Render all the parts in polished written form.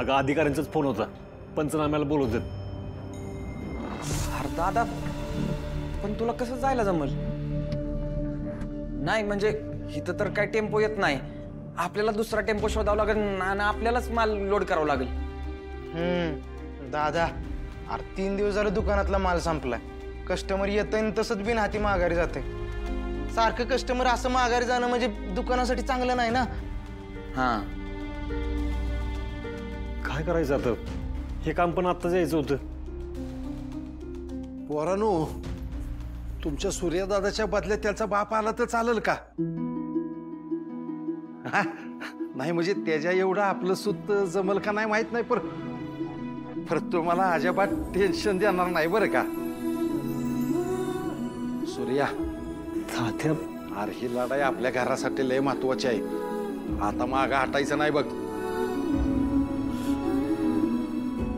का अधिकाऱ्यांचाच फोन होता, पंचनाम्याला बोलवत आहेत. अरे दादा, पण तुला कसं जायला जमल? नाही म्हणजे इथं तर काय टेम्पो येत नाही, आपल्याला दुसरा टेम्पो शोधावा लागेल आणि आपल्यालाच माल लोड करावा लागेल. दादा, अरे 3 दिवस झालं दुकानातला माल संपलाय. कस्टमर येतंय तसंच बिन हाती माघारी जाते. सारखं कस्टमर असं माघारी जाणं म्हणजे दुकानासाठी चांगलं नाही ना. हा, काय करायचं आता? हे काम पण आत्ताच यायचं होतं. पोरानो, तुमच्या सूर्यदादाच्या बदल्यात त्याचा बाप आला तर चालेल का? हा? नाही म्हणजे त्याच्या एवढं आपलं सुत जमल का नाही माहित नाही, पर तुम्हाला अजिबात टेन्शन देणार नाही बरं का. सूर्या, तात्या, अरे ही लढाई आपल्या घरासाठी लय महत्वाची आहे. आता मागं हटायचं नाही बघ.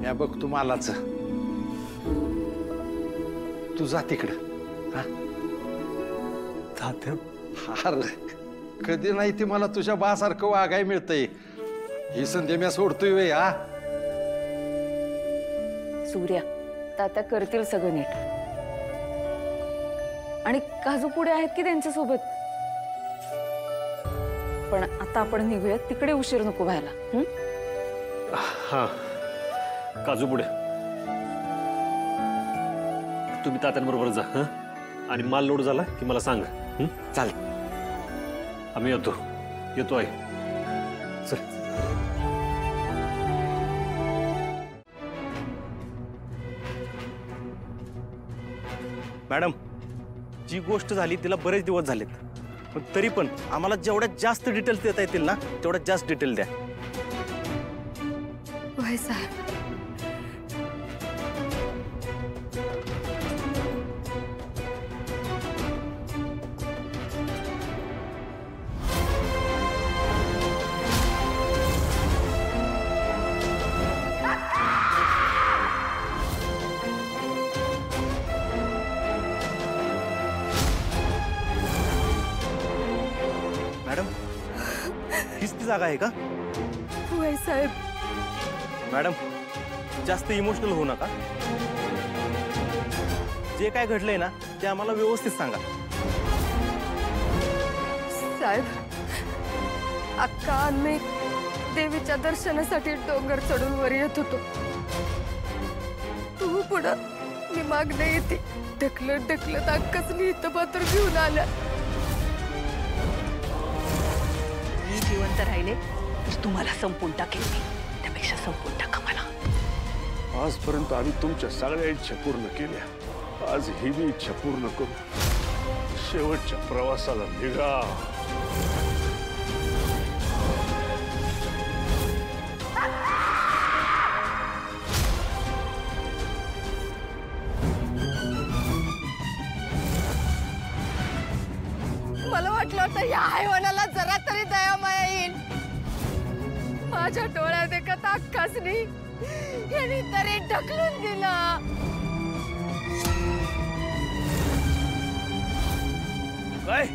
या बघ तू मालाच, तू जा तिकडं. हा तात्या, अरे कधी नाही ते मला तुझ्या बासारखं वागाय मिळतंय. ही संधी मी सोडतोय वे. हा सूर्या, तात्या करतील सगळं नीट. आणि काजू पुढे आहेत की त्यांच्या सोबत. पण आता आपण निघूयात, तिकडे उशीर नको व्हायला. हा काजू पुढे तुम्ही तात्यांबरोबर जा. हा, आणि माल लोड झाला की मला सांग. चालेल. आम्ही येतो आहे. चल. मॅडम, जी गोष्ट झाली तिला बरेच दिवस झालेत, पण तरी पण आम्हाला जेवढ्यात जास्त डिटेल्स देता येतील ना तेवढ्यात जास्त डिटेल द्या. होय साहेब. मॅडम, हीच ती जागा आहे का? होय साहेब. मॅडम, जास्त इमोशनल होऊ नका. जे काय घडलंय ना ते आम्हाला व्यवस्थित सांगा. साहेब, अक्का आम्ही देवीच्या दर्शनासाठी डोंगर चढून वर येत होतो. तू पुढं, मी मागणं येते. ढकलत ढकलत अक्काच इथं पात्र घेऊन आल्या. मी जिवंत राहिले तर तुम्हाला संपून टाकेल मी. त्यापेक्षा संपून टाका मला. आजपर्यंत आम्ही तुमच्या सगळ्या इच्छा पूर्ण केल्या. आज ही बी इच्छा पूर्ण करू. शेवटच्या प्रवासाला निघा. मला वाटलं होतं या हैवानाला जरा तरी दया माया येईल. माझ्या डोळ्यात देखत अक्काच नाही, यांनी तरी ढकलून दिला. काय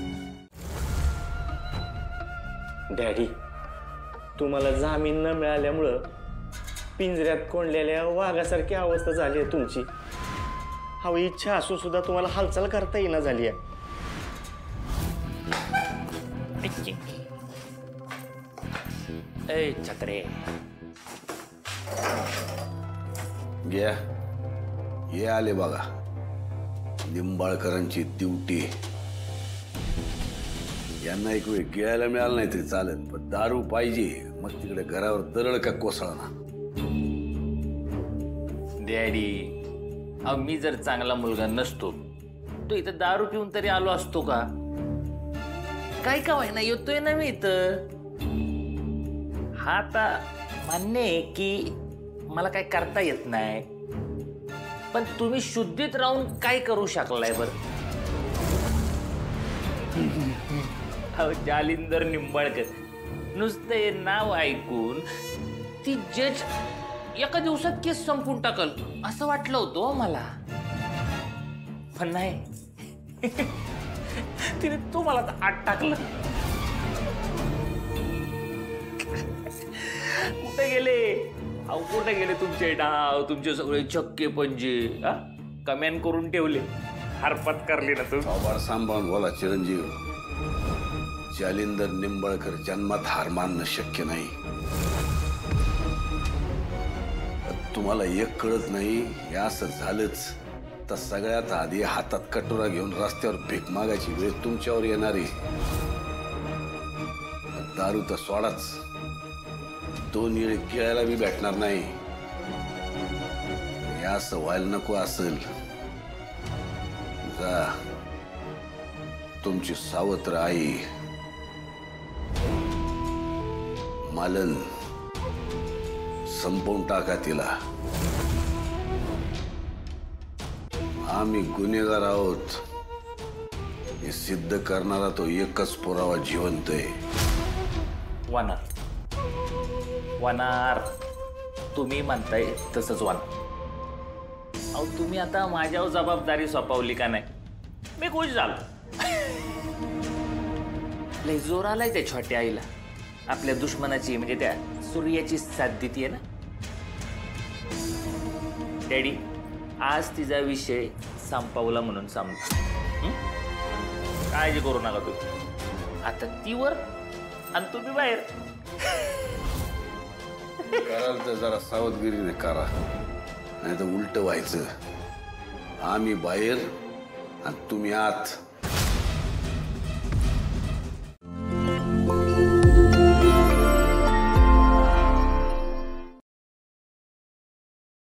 डॅडी, तुम्हाला जामीन न मिळाल्यामुळं पिंजऱ्यात कोंडलेल्या वाघासारखी अवस्था झाली आहे तुमची. हवी इच्छा असून सुद्धा तुम्हाला हालचाल करता येईना झाली आहे. ए छत्रे, घ्या. ये आले बघा निंबाळकरांची ड्युटी. यांना एक वेळ गिळायला मिळालं नाही तरी चालेल, पण दारू पाहिजे. मग तिकडे घरावर दरड का कोसळना. डॅडी, अहो मी जर चांगला मुलगा नसतो तो इथं दारू पिऊन तरी आलो असतो का? काय का व्हायना येतोय ना मी इथं. हा आता मान्य आहे की मला काय करता येत नाही, पण तुम्ही शुद्धीत राहून काय करू शकलाय बर? अहो जालिंदर निंबाळकर, नुसते नाव ऐकून ती जज एका दिवसात केस संपून टाकल असं वाटलं होतं मला, पण नाही. तिने तुम्हाला आत टाकलं. कुठे गेले अहो कुठे गेले तुमचे डाव, तुमचे सगळे चक्के पंजे? कमेंट करून ठेवले, हरपत करली ना तू. थोबाड सांभाळून बोला चिरंजीव. जालिंदर निंबाळकर जन्मात हार मानणं शक्य नाही. तुम्हाला एक कळत नाही, हे असं झालंच तर सगळ्यात आधी हातात कटोरा घेऊन रस्त्यावर भीक मागायची वेळ तुमच्यावर येणार आहे. दारू तर सोडाच, 2 येळे गिळायला बी भेटणार नाही. हे असं व्हायला नको असेल. जा, तुमची सावत्र आई मालन संपवून टाका तिला. आम्ही गुन्हेगार आहोत हे सिद्ध करणारा तो एकच पुरावा जिवंत आहे. वनार तुम्ही म्हणताय तसंच वनार. अहो तुम्ही आता माझ्यावर जबाबदारी सोपवली का नाही? मी खुश झालो. लय जोर आलाय त्या छोट्या आईला. आपल्या दुश्मनाची म्हणजे त्या सूर्याची साथ देतीये ना. डॅडी, आज तिचा विषय संपवला म्हणून समजा. काळजी करू नका तुम्ही. आता ती वर आणि तुम्ही बाहेर. कराल तर जरा सावधगिरीने करा, नाही तर उलट व्हायचं. आम्ही बाहेर आणि तुम्ही आत.